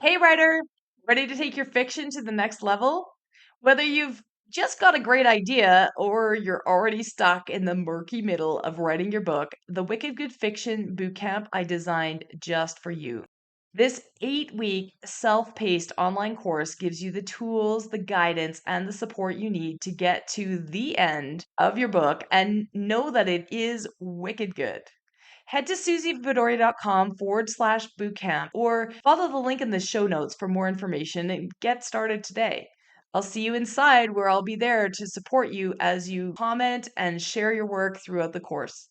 Hey, writer, ready to take your fiction to the next level? Whether you've just got a great idea or you're already stuck in the murky middle of writing your book, the Wicked Good Fiction Bootcamp I designed just for you. This 8-week self paced online course gives you the tools, the guidance, and the support you need to get to the end of your book and know that it is wicked good. Head to suzyvidori.com/bootcamp or follow the link in the show notes for more information and get started today. I'll see you inside where I'll be there to support you as you comment and share your work throughout the course.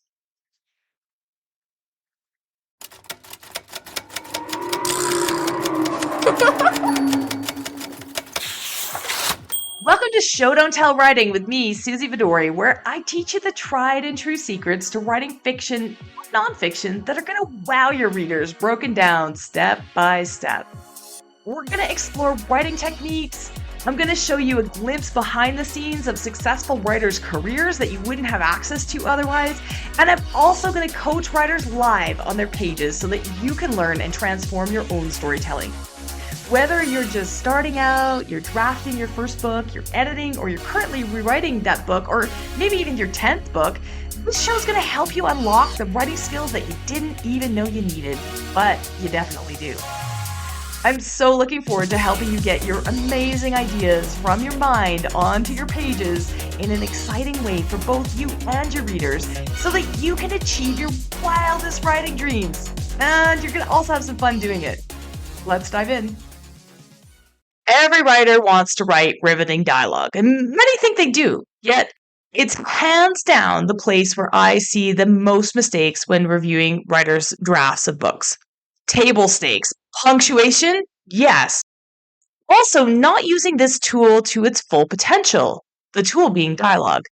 Welcome to Show Don't Tell Writing with me, Suzy Vidori, where I teach you the tried and true secrets to writing fiction, nonfiction that are going to wow your readers, broken down step by step. We're going to explore writing techniques. I'm going to show you a glimpse behind the scenes of successful writers' careers that you wouldn't have access to otherwise. And I'm also going to coach writers live on their pages so that you can learn and transform your own storytelling. Whether you're just starting out, you're drafting your first book, you're editing, or you're currently rewriting that book, or maybe even your 10th book, this show's going to help you unlock the writing skills that you didn't even know you needed, but you definitely do. I'm so looking forward to helping you get your amazing ideas from your mind onto your pages in an exciting way for both you and your readers so that you can achieve your wildest writing dreams. And you're going to also have some fun doing it. Let's dive in. Every writer wants to write riveting dialogue, and many think they do, yet it's hands down the place where I see the most mistakes when reviewing writers' drafts of books. Table stakes, punctuation, yes. Also, not using this tool to its full potential, the tool being dialogue.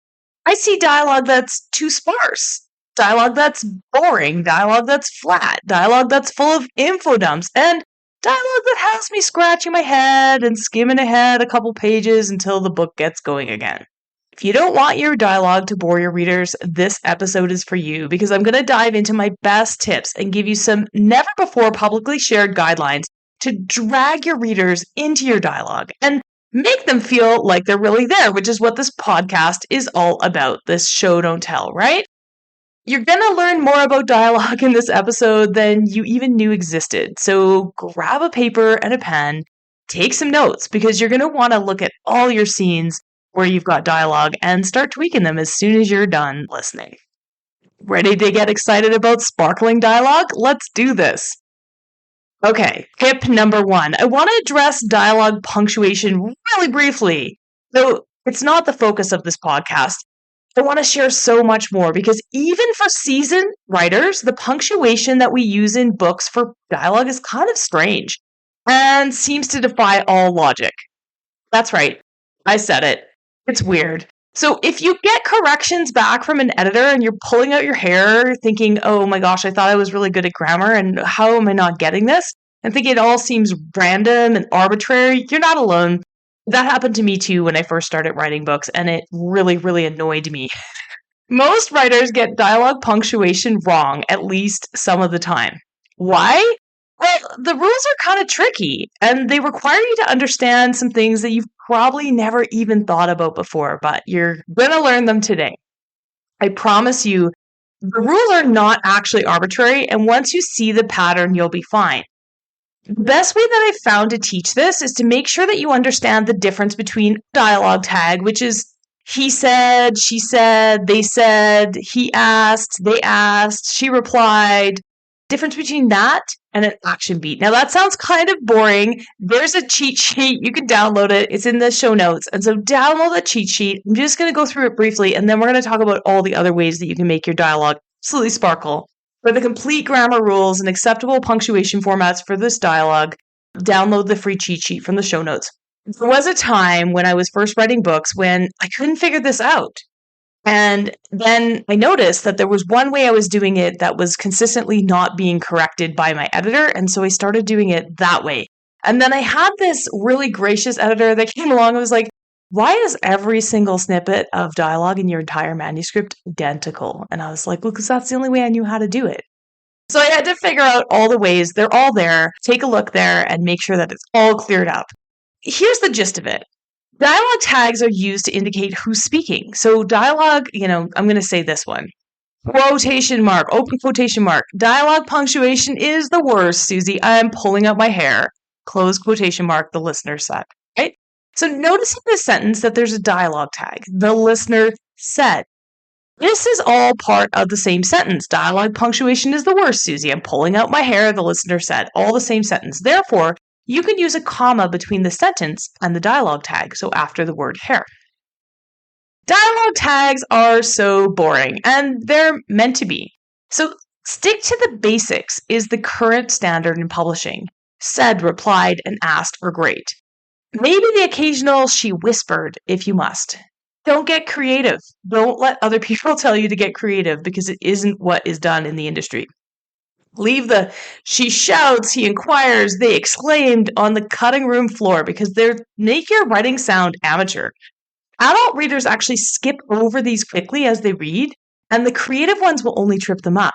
I see dialogue that's too sparse, dialogue that's boring, dialogue that's flat, dialogue that's full of info dumps, and dialogue that has me scratching my head and skimming ahead a couple pages until the book gets going again. If you don't want your dialogue to bore your readers, this episode is for you because I'm going to dive into my best tips and give you some never before publicly shared guidelines to drag your readers into your dialogue and make them feel like they're really there, which is what this podcast is all about. This show don't tell, right? You're going to learn more about dialogue in this episode than you even knew existed. So grab a paper and a pen, take some notes because you're going to want to look at all your scenes where you've got dialogue and start tweaking them as soon as you're done listening. Ready to get excited about sparkling dialogue? Let's do this. Okay, tip number 1. I want to address dialogue punctuation really briefly. Though it's not the focus of this podcast. I want to share so much more because even for seasoned writers, the punctuation that we use in books for dialogue is kind of strange and seems to defy all logic. That's right. I said it. It's weird. So if you get corrections back from an editor and you're pulling out your hair thinking, oh my gosh, I thought I was really good at grammar and how am I not getting this? And thinking it all seems random and arbitrary, you're not alone. That happened to me too when I first started writing books, and it really, really annoyed me. Most writers get dialogue punctuation wrong at least some of the time. Why? Well, the rules are kind of tricky, and they require you to understand some things that you've probably never even thought about before, but you're going to learn them today. I promise you, the rules are not actually arbitrary, and once you see the pattern, you'll be fine. The best way that I've found to teach this is to make sure that you understand the difference between dialogue tag, which is he said, she said, they said, he asked, they asked, she replied. Difference between that and an action beat. Now that sounds kind of boring. There's a cheat sheet. You can download it. It's in the show notes. And so download the cheat sheet. I'm just going to go through it briefly, and then we're going to talk about all the other ways that you can make your dialogue absolutely sparkle. For the complete grammar rules and acceptable punctuation formats for this dialogue, download the free cheat sheet from the show notes. There was a time when I was first writing books when I couldn't figure this out. And then I noticed that there was one way I was doing it that was consistently not being corrected by my editor. And so I started doing it that way. And then I had this really gracious editor that came along and was like, why is every single snippet of dialogue in your entire manuscript identical? And I was like, well, because that's the only way I knew how to do it. So I had to figure out all the ways. They're all there. Take a look there and make sure that it's all cleared up. Here's the gist of it. Dialogue tags are used to indicate who's speaking. So dialogue, I'm going to say this one. Quotation mark, open quotation mark. Dialogue punctuation is the worst, Suzy. I'm pulling out my hair. Close quotation mark, the listener said. Right? So noticing the sentence that there's a dialogue tag. The listener said. This is all part of the same sentence. Dialogue punctuation is the worst, Suzy. I'm pulling out my hair, the listener said. All the same sentence. Therefore, you can use a comma between the sentence and the dialogue tag, so after the word hair. Dialogue tags are so boring, and they're meant to be. So stick to the basics is the current standard in publishing. Said, replied, and asked are great. Maybe the occasional she whispered if you must. Don't get creative. Don't let other people tell you to get creative because it isn't what is done in the industry. Leave the she shouts, he inquires, they exclaimed on the cutting room floor because they make your writing sound amateur. Adult readers actually skip over these quickly as they read, and the creative ones will only trip them up.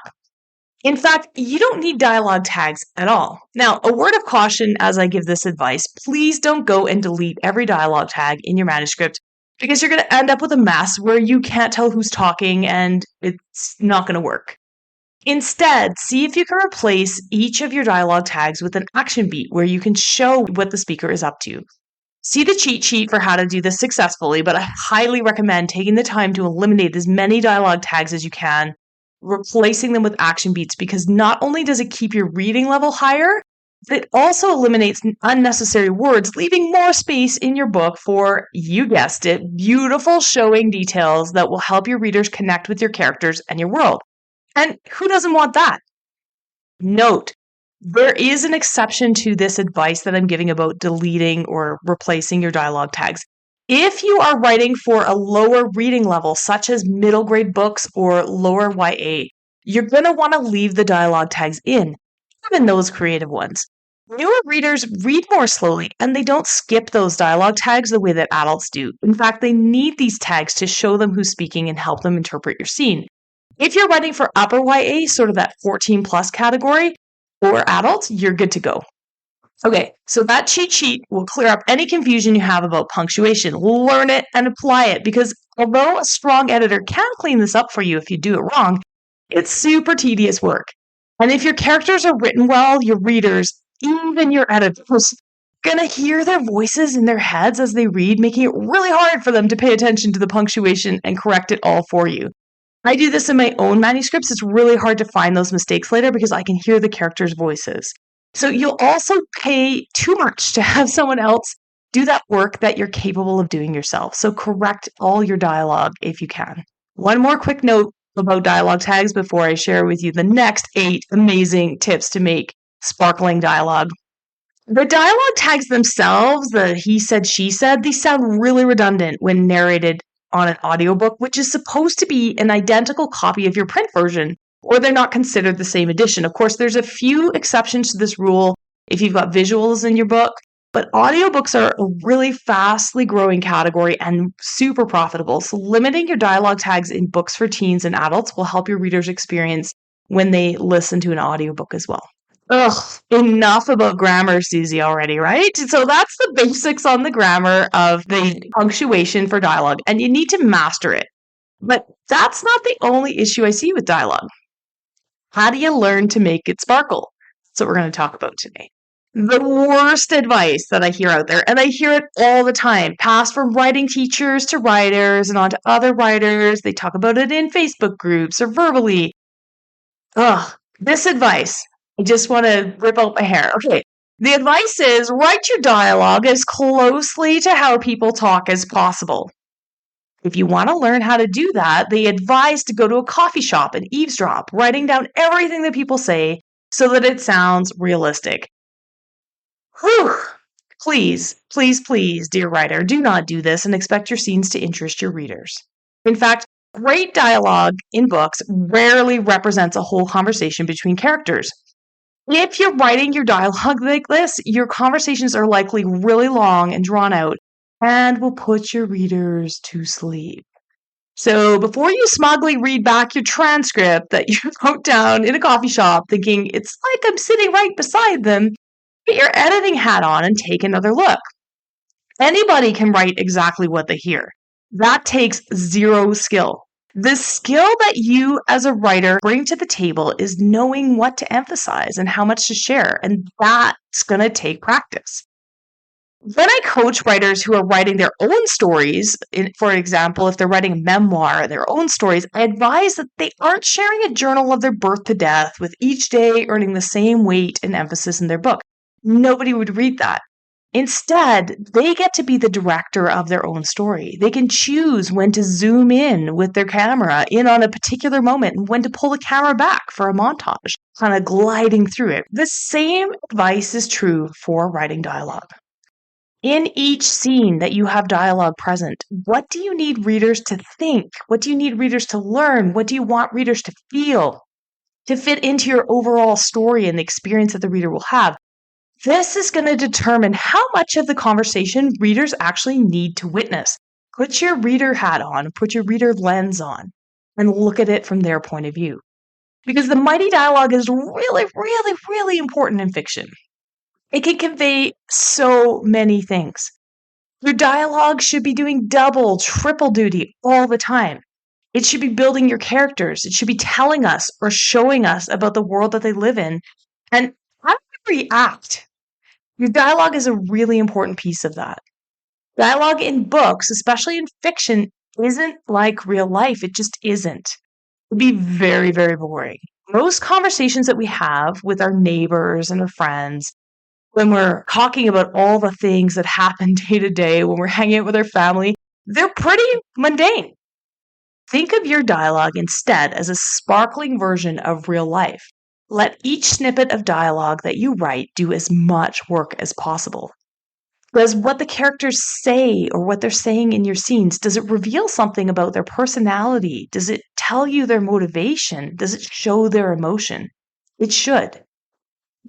In fact, you don't need dialogue tags at all. Now, a word of caution as I give this advice, please don't go and delete every dialogue tag in your manuscript because you're going to end up with a mess where you can't tell who's talking and it's not going to work. Instead, see if you can replace each of your dialogue tags with an action beat where you can show what the speaker is up to. See the cheat sheet for how to do this successfully, but I highly recommend taking the time to eliminate as many dialogue tags as you can, replacing them with action beats because not only does it keep your reading level higher, but it also eliminates unnecessary words, leaving more space in your book for, you guessed it, beautiful showing details that will help your readers connect with your characters and your world. And who doesn't want that? Note, there is an exception to this advice that I'm giving about deleting or replacing your dialogue tags. If you are writing for a lower reading level, such as middle grade books or lower YA, you're going to want to leave the dialogue tags in, even those creative ones. Newer readers read more slowly and they don't skip those dialogue tags the way that adults do. In fact, they need these tags to show them who's speaking and help them interpret your scene. If you're writing for upper YA, sort of that 14 plus category, or adults, you're good to go. Okay, so that cheat sheet will clear up any confusion you have about punctuation. Learn it and apply it because although a strong editor can clean this up for you if you do it wrong, it's super tedious work. And if your characters are written well, your readers, even your editors, gonna hear their voices in their heads as they read, making it really hard for them to pay attention to the punctuation and correct it all for you. I do this in my own manuscripts. It's really hard to find those mistakes later because I can hear the characters' voices. So you'll also pay too much to have someone else do that work that you're capable of doing yourself. So correct all your dialogue if you can. One more quick note about dialogue tags before I share with you the next 8 amazing tips to make sparkling dialogue. The dialogue tags themselves, the he said, she said, these sound really redundant when narrated on an audiobook, which is supposed to be an identical copy of your print version, or they're not considered the same edition. Of course, there's a few exceptions to this rule if you've got visuals in your book, but audiobooks are a really fastly growing category and super profitable. So limiting your dialogue tags in books for teens and adults will help your readers experience when they listen to an audiobook as well. Ugh, enough about grammar, Suzy, already, right? So that's the basics on the grammar of the punctuation for dialogue, and you need to master it. But that's not the only issue I see with dialogue. How do you learn to make it sparkle? That's what we're going to talk about today. The worst advice that I hear out there, and I hear it all the time, passed from writing teachers to writers and on to other writers. They talk about it in Facebook groups or verbally. Ugh, this advice. I just want to rip out my hair. Okay. The advice is write your dialogue as closely to how people talk as possible. If you want to learn how to do that, they advise to go to a coffee shop and eavesdrop, writing down everything that people say so that it sounds realistic. Whew. Please, please, please, dear writer, do not do this and expect your scenes to interest your readers. In fact, great dialogue in books rarely represents a whole conversation between characters. If you're writing your dialogue like this, your conversations are likely really long and drawn out and will put your readers to sleep. So before you smugly read back your transcript that you wrote down in a coffee shop thinking it's like I'm sitting right beside them, put your editing hat on and take another look. Anybody can write exactly what they hear. That takes zero skill. The skill that you as a writer bring to the table is knowing what to emphasize and how much to share, and that's going to take practice. When I coach writers who are writing their own stories, for example, if they're writing a memoir, their own stories, I advise that they aren't sharing a journal of their birth to death with each day earning the same weight and emphasis in their book. Nobody would read that. Instead, they get to be the director of their own story. They can choose when to zoom in with their camera in on a particular moment and when to pull the camera back for a montage, kind of gliding through it. The same advice is true for writing dialogue. In each scene that you have dialogue present, what do you need readers to think? What do you need readers to learn? What do you want readers to feel to fit into your overall story and the experience that the reader will have? This is going to determine how much of the conversation readers actually need to witness. Put your reader hat on, put your reader lens on, and look at it from their point of view. Because the mighty dialogue is really, really, really important in fiction. It can convey so many things. Your dialogue should be doing double, triple duty all the time. It should be building your characters. It should be telling us or showing us about the world that they live in and how to react. Your dialogue is a really important piece of that. Dialogue in books, especially in fiction, isn't like real life. It just isn't. It would be very, very boring. Most conversations that we have with our neighbors and our friends, when we're talking about all the things that happen day to day, when we're hanging out with our family, they're pretty mundane. Think of your dialogue instead as a sparkling version of real life. Let each snippet of dialogue that you write do as much work as possible. Does what the characters say or what they're saying in your scenes, does it reveal something about their personality? Does it tell you their motivation? Does it show their emotion? It should.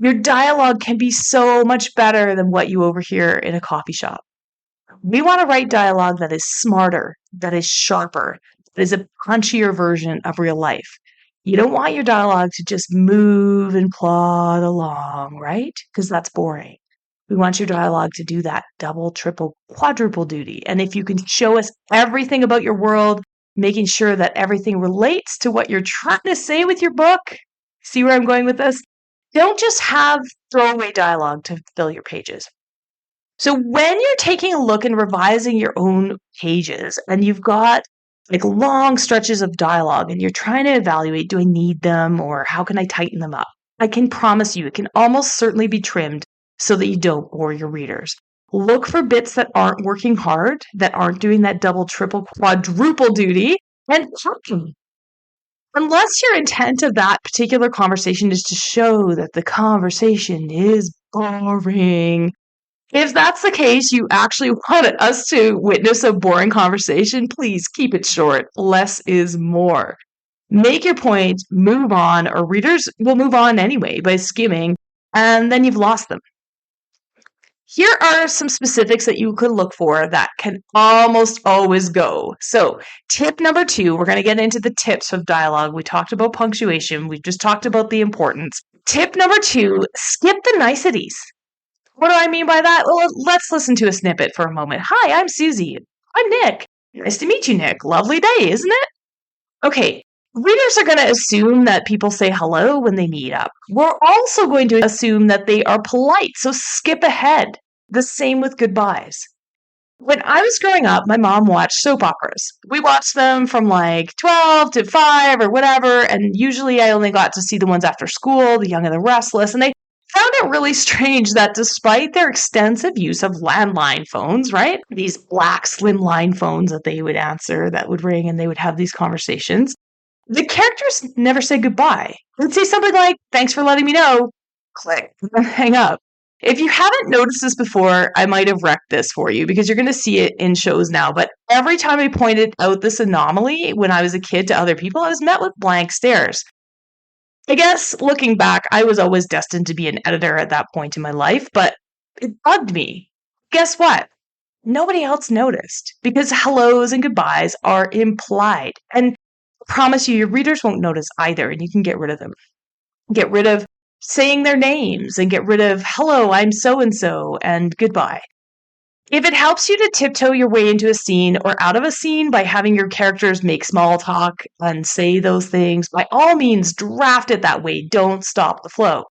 Your dialogue can be so much better than what you overhear in a coffee shop. We want to write dialogue that is smarter, that is sharper, that is a punchier version of real life. You don't want your dialogue to just move and plod along, right? Because that's boring. We want your dialogue to do that double, triple, quadruple duty. And if you can show us everything about your world, making sure that everything relates to what you're trying to say with your book, see where I'm going with this? Don't just have throwaway dialogue to fill your pages. So when you're taking a look and revising your own pages and you've got like long stretches of dialogue and you're trying to evaluate, do I need them or how can I tighten them up? I can promise you it can almost certainly be trimmed so that you don't bore your readers. Look for bits that aren't working hard, that aren't doing that double, triple, quadruple duty, and cut them. Unless your intent of that particular conversation is to show that the conversation is boring. If that's the case, you actually wanted us to witness a boring conversation, please keep it short. Less is more. Make your point, move on, or readers will move on anyway by skimming, and then you've lost them. Here are some specifics that you could look for that can almost always go. So, tip number 2, we're going to get into the tips of dialogue. We talked about punctuation, we just talked about the importance. Tip number 2, skip the niceties. What do I mean by that? Well, let's listen to a snippet for a moment. Hi, I'm Suzy. I'm Nick. Nice to meet you, Nick. Lovely day, isn't it? Okay, readers are going to assume that people say hello when they meet up. We're also going to assume that they are polite, so skip ahead. The same with goodbyes. When I was growing up, my mom watched soap operas. We watched them from like 12 to 5 or whatever, and usually I only got to see the ones after school, The Young and the Restless, and they found it really strange that despite their extensive use of landline phones, right? These black slim line phones that they would answer that would ring and they would have these conversations, the characters never say goodbye. They'd say something like, thanks for letting me know, click, and then hang up. If you haven't noticed this before, I might have wrecked this for you because you're going to see it in shows now. But every time I pointed out this anomaly when I was a kid to other people, I was met with blank stares. I guess looking back, I was always destined to be an editor at that point in my life, but it bugged me. Guess what? Nobody else noticed because hellos and goodbyes are implied. And I promise you, your readers won't notice either, and you can get rid of them. Get rid of saying their names and get rid of hello, I'm so and so and goodbye. If it helps you to tiptoe your way into a scene or out of a scene by having your characters make small talk and say those things, by all means, draft it that way. Don't stop the flow.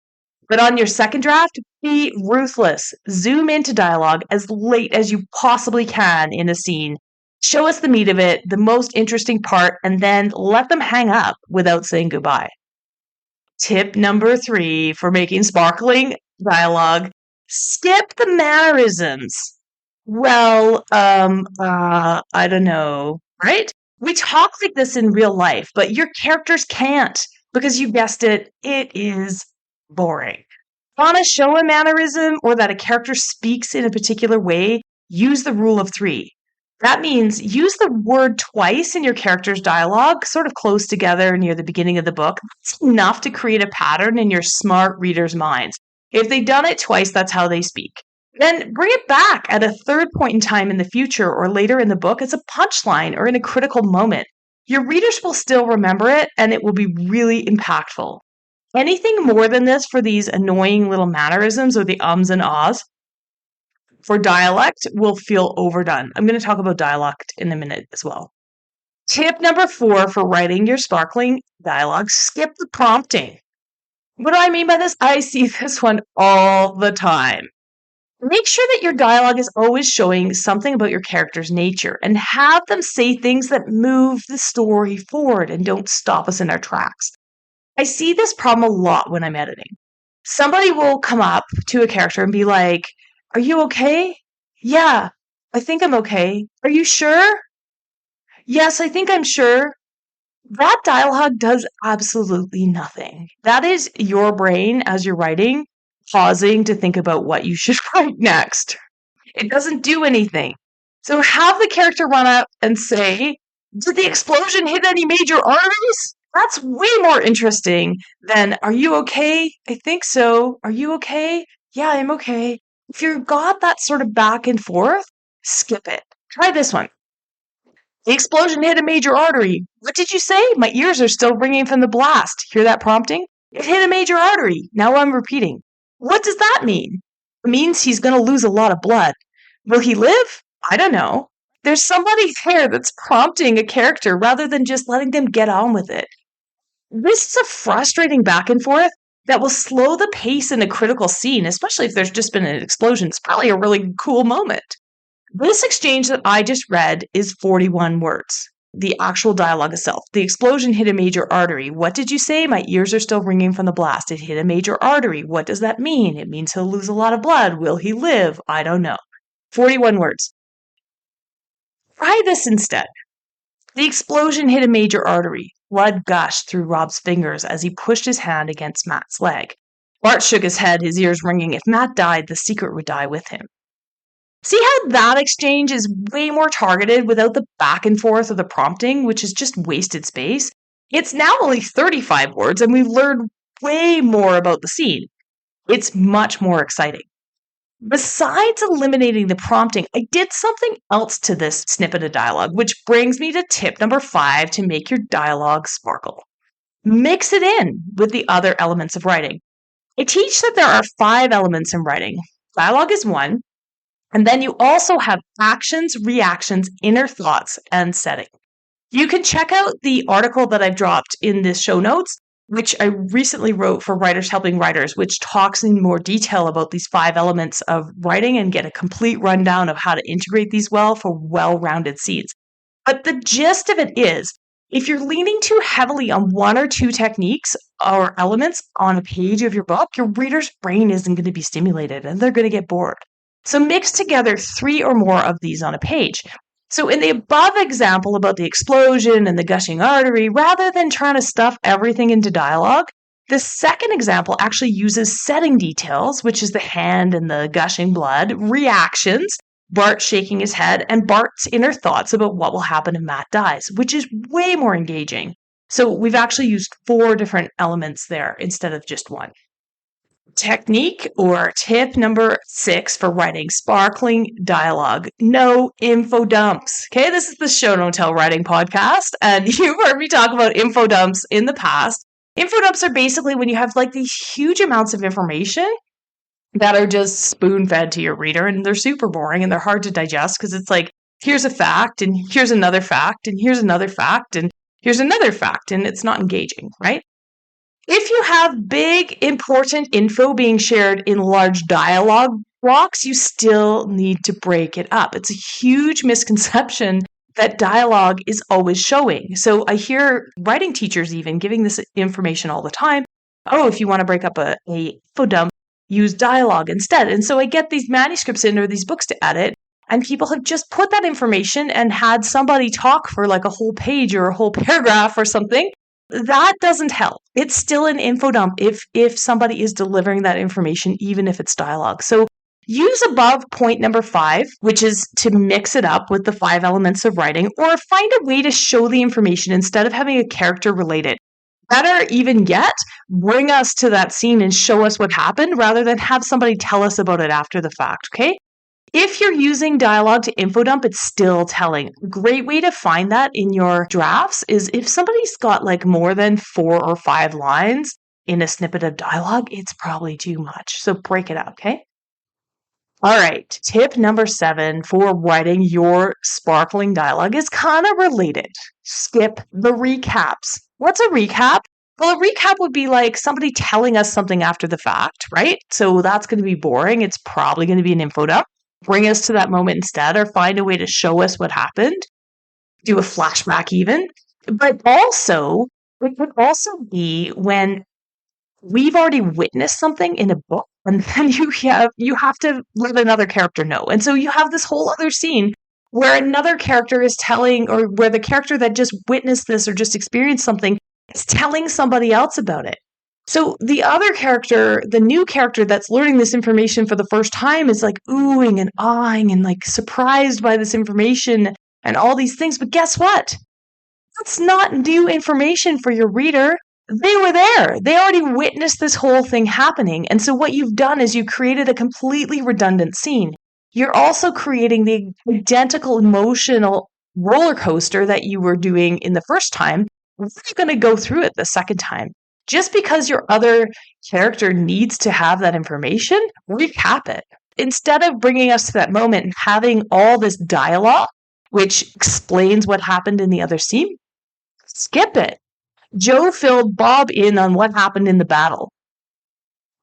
But on your second draft, be ruthless. Zoom into dialogue as late as you possibly can in a scene. Show us the meat of it, the most interesting part, and then let them hang up without saying goodbye. Tip number 3 for making sparkling dialogue: skip the mannerisms. Well, I don't know, right? We talk like this in real life, but your characters can't because you guessed it, it is boring. Want to show a mannerism or that a character speaks in a particular way? Use the rule of 3. That means use the word twice in your character's dialogue, sort of close together near the beginning of the book. That's enough to create a pattern in your smart readers' minds. If they've done it twice, that's how they speak. Then bring it back at a third point in time in the future or later in the book as a punchline or in a critical moment. Your readers will still remember it and it will be really impactful. Anything more than this for these annoying little mannerisms or the ums and ahs for dialect will feel overdone. I'm going to talk about dialect in a minute as well. Tip number 4 for writing your sparkling dialogue: skip the prompting. What do I mean by this? I see this one all the time. Make sure that your dialogue is always showing something about your character's nature and have them say things that move the story forward and don't stop us in our tracks. I see this problem a lot when I'm editing. Somebody will come up to a character and be like, "Are you okay?" "Yeah, I think I'm okay." "Are you sure?" "Yes, I think I'm sure." That dialogue does absolutely nothing. That is your brain as you're writing, pausing to think about what you should write next. It doesn't do anything. So have the character run up and say, "Did the explosion hit any major arteries?" That's way more interesting than, "Are you okay?" "I think so." "Are you okay?" "Yeah, I'm okay." If you've got that sort of back and forth, skip it. Try this one. "The explosion hit a major artery." "What did you say?" "My ears are still ringing from the blast." Hear that prompting? "It hit a major artery." Now I'm repeating. "What does that mean?" "It means he's going to lose a lot of blood." "Will he live?" "I don't know." There's somebody there that's prompting a character rather than just letting them get on with it. This is a frustrating back and forth that will slow the pace in a critical scene, especially if there's just been an explosion. It's probably a really cool moment. This exchange that I just read is 41 words. The actual dialogue itself. "The explosion hit a major artery." "What did you say?" "My ears are still ringing from the blast." "It hit a major artery." "What does that mean?" "It means he'll lose a lot of blood." "Will he live?" "I don't know." 41 words. Try this instead. "The explosion hit a major artery." Blood gushed through Rob's fingers as he pushed his hand against Matt's leg. Bart shook his head, his ears ringing. If Matt died, the secret would die with him. See how that exchange is way more targeted without the back and forth of the prompting, which is just wasted space? It's now only 35 words, and we've learned way more about the scene. It's much more exciting. Besides eliminating the prompting, I did something else to this snippet of dialogue, which brings me to tip number 5 to make your dialogue sparkle. Mix it in with the other elements of writing. I teach that there are 5 elements in writing. Dialogue is one, and then you also have actions, reactions, inner thoughts, and setting. You can check out the article that I've dropped in the show notes, which I recently wrote for Writers Helping Writers, which talks in more detail about these 5 elements of writing and get a complete rundown of how to integrate these well for well-rounded scenes. But the gist of it is, if you're leaning too heavily on 1 or 2 techniques or elements on a page of your book, your reader's brain isn't going to be stimulated and they're going to get bored. So mix together 3 or more of these on a page. So in the above example about the explosion and the gushing artery, rather than trying to stuff everything into dialogue, the second example actually uses setting details, which is the hand and the gushing blood, reactions, Bart shaking his head, and Bart's inner thoughts about what will happen if Matt dies, which is way more engaging. So we've actually used 4 different elements there instead of just 1. Technique or tip number 6 for writing sparkling dialogue. No info dumps. Okay, this is the Show Don't Tell Writing podcast, and you've heard me talk about info dumps in the past. Info dumps are basically when you have like these huge amounts of information that are just spoon fed to your reader, and they're super boring and they're hard to digest because it's like, here's a fact, and here's another fact, and here's another fact, and here's another fact, and it's not engaging, right? If you have big, important info being shared in large dialogue blocks, you still need to break it up. It's a huge misconception that dialogue is always showing. So I hear writing teachers even giving this information all the time. Oh, if you want to break up a info dump, use dialogue instead. And so I get these manuscripts in or these books to edit, and people have just put that information and had somebody talk for like a whole page or a whole paragraph or something. That doesn't help. It's still an info dump if somebody is delivering that information, even if it's dialogue. So use above point number 5, which is to mix it up with the 5 elements of writing, or find a way to show the information instead of having a character relate it. Better even yet, bring us to that scene and show us what happened rather than have somebody tell us about it after the fact, okay? If you're using dialogue to info dump, it's still telling. A great way to find that in your drafts is if somebody's got like more than 4 or 5 lines in a snippet of dialogue, it's probably too much. So break it up, okay? All right, tip number 7 for writing your sparkling dialogue is kind of related. Skip the recaps. What's a recap? Well, a recap would be like somebody telling us something after the fact, right? So that's going to be boring. It's probably going to be an info dump. Bring us to that moment instead, or find a way to show us what happened. Do a flashback even. But also, it could also be when we've already witnessed something in a book, and then you have to let another character know. And so you have this whole other scene where another character is telling, or where the character that just witnessed this or just experienced something is telling somebody else about it. So the other character, the new character that's learning this information for the first time is like oohing and awing and like surprised by this information and all these things. But guess what? That's not new information for your reader. They were there. They already witnessed this whole thing happening. And so what you've done is you created a completely redundant scene. You're also creating the identical emotional roller coaster that you were doing in the first time. We're going to go through it the second time. Just because your other character needs to have that information, recap it. Instead of bringing us to that moment and having all this dialogue, which explains what happened in the other scene, skip it. Joe filled Bob in on what happened in the battle.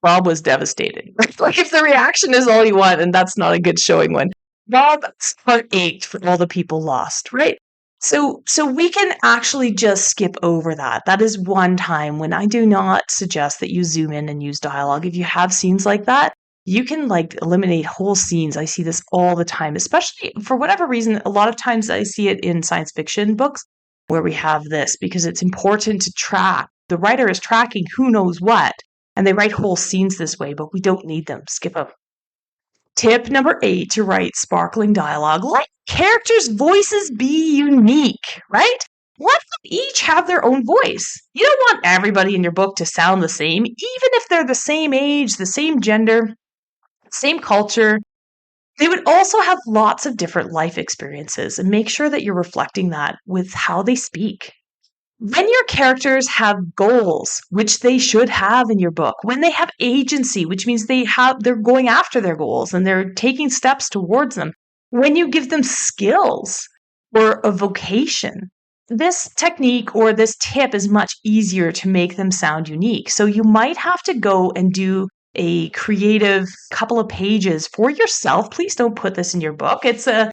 Bob was devastated. Like if the reaction is all you want, and that's not a good showing one. Bob's heart ached for all the people lost, right? So we can actually just skip over that. That is one time when I do not suggest that you zoom in and use dialogue. If you have scenes like that, you can like eliminate whole scenes. I see this all the time, especially for whatever reason. A lot of times I see it in science fiction books where we have this because it's important to track. The writer is tracking who knows what, and they write whole scenes this way, but we don't need them. Skip them. Tip number 8 to write sparkling dialogue. Let characters' voices be unique, right? Let them each have their own voice. You don't want everybody in your book to sound the same, even if they're the same age, the same gender, same culture. They would also have lots of different life experiences, and make sure that you're reflecting that with how they speak. When your characters have goals, which they should have in your book, when they have agency, which means they're going after their goals and they're taking steps towards them, when you give them skills or a vocation, this technique or this tip is much easier to make them sound unique. So you might have to go and do a creative couple of pages for yourself. Please don't put this in your book. It's a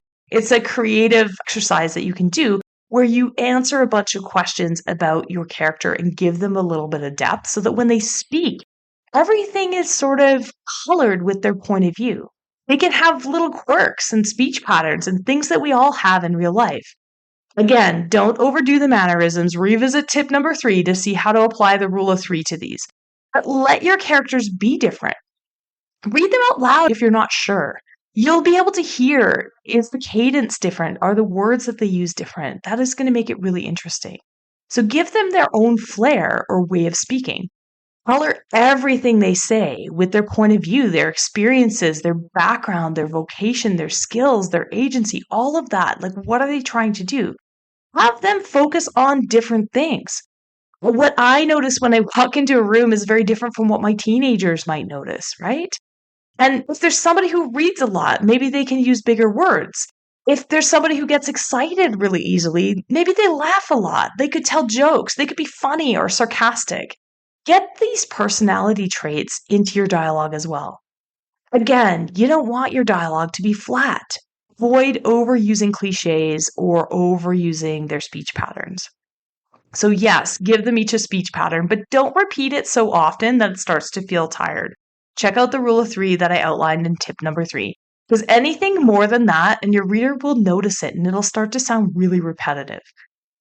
creative exercise that you can do where you answer a bunch of questions about your character and give them a little bit of depth so that when they speak, everything is sort of colored with their point of view. They can have little quirks and speech patterns and things that we all have in real life. Again, don't overdo the mannerisms. Revisit tip number 3 to see how to apply the rule of 3 to these. But let your characters be different. Read them out loud if you're not sure. You'll be able to hear, is the cadence different? Are the words that they use different? That is going to make it really interesting. So give them their own flair or way of speaking. Color everything they say with their point of view, their experiences, their background, their vocation, their skills, their agency, all of that. Like, what are they trying to do? Have them focus on different things. What I notice when I walk into a room is very different from what my teenagers might notice, right? And if there's somebody who reads a lot, maybe they can use bigger words. If there's somebody who gets excited really easily, maybe they laugh a lot. They could tell jokes. They could be funny or sarcastic. Get these personality traits into your dialogue as well. Again, you don't want your dialogue to be flat. Avoid overusing cliches or overusing their speech patterns. So, yes, give them each a speech pattern, but don't repeat it so often that it starts to feel tired. Check out the rule of three that I outlined in tip number 3. Because anything more than that, and your reader will notice it and it'll start to sound really repetitive.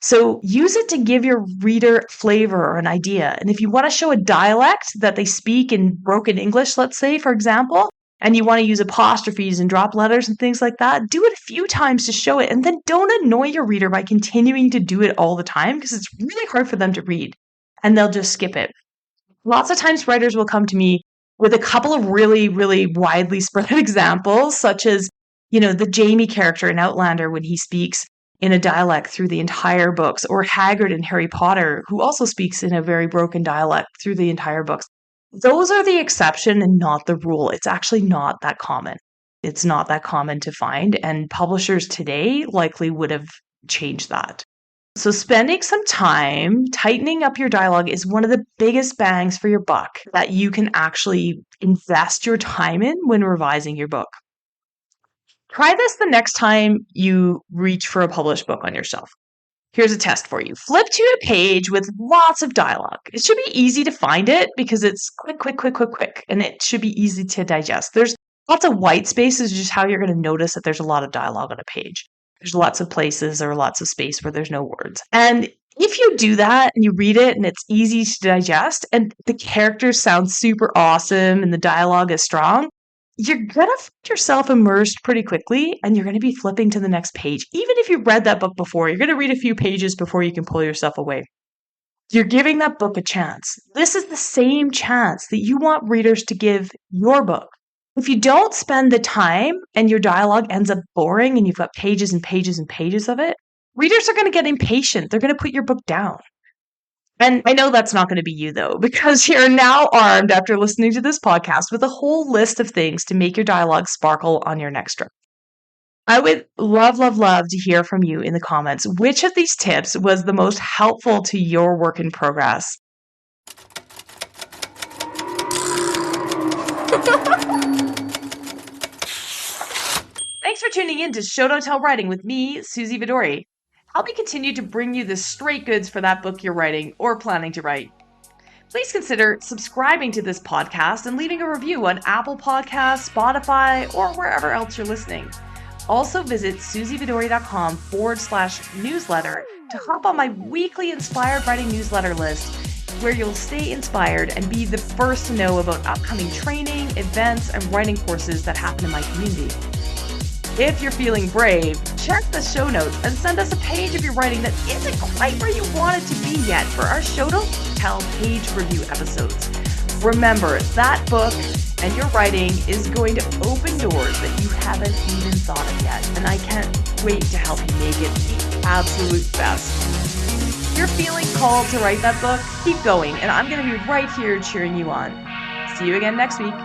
So use it to give your reader flavor or an idea. And if you want to show a dialect that they speak in broken English, let's say, for example, and you want to use apostrophes and drop letters and things like that, do it a few times to show it. And then don't annoy your reader by continuing to do it all the time because it's really hard for them to read and they'll just skip it. Lots of times writers will come to me with a couple of really, really widely spread examples, such as, the Jamie character in Outlander when he speaks in a dialect through the entire books, or Hagrid in Harry Potter, who also speaks in a very broken dialect through the entire books. Those are the exception and not the rule. It's actually not that common. It's not that common to find, and publishers today likely would have changed that. So spending some time tightening up your dialogue is one of the biggest bangs for your buck that you can actually invest your time in when revising your book. Try this the next time you reach for a published book on your shelf. Here's a test for you. Flip to a page with lots of dialogue. It should be easy to find it because it's quick, quick, quick, quick, quick, and it should be easy to digest. There's lots of white spaces, just how you're going to notice that there's a lot of dialogue on a page. There's lots of places or lots of space where there's no words. And if you do that and you read it and it's easy to digest and the characters sound super awesome and the dialogue is strong, you're going to find yourself immersed pretty quickly and you're going to be flipping to the next page. Even if you've read that book before, you're going to read a few pages before you can pull yourself away. You're giving that book a chance. This is the same chance that you want readers to give your book. If you don't spend the time and your dialogue ends up boring and you've got pages and pages and pages of it, readers are going to get impatient. They're going to put your book down. And I know that's not going to be you, though, because you're now armed after listening to this podcast with a whole list of things to make your dialogue sparkle on your next draft. I would love, love, love to hear from you in the comments. Which of these tips was the most helpful to your work in progress? Thanks for tuning in to Show Don't Tell Writing with me, Suzy Vidori. Help me continue to bring you the straight goods for that book you're writing or planning to write. Please consider subscribing to this podcast and leaving a review on Apple Podcasts, Spotify, or wherever else you're listening. Also visit suzyvidori.com/newsletter to hop on my weekly Inspired Writing newsletter list, where you'll stay inspired and be the first to know about upcoming training, events, and writing courses that happen in my community. If you're feeling brave, check the show notes and send us a page of your writing that isn't quite where you want it to be yet for our Show Don't Tell page review episodes. Remember, that book and your writing is going to open doors that you haven't even thought of yet, and I can't wait to help you make it the absolute best. If you're feeling called to write that book, keep going, and I'm going to be right here cheering you on. See you again next week.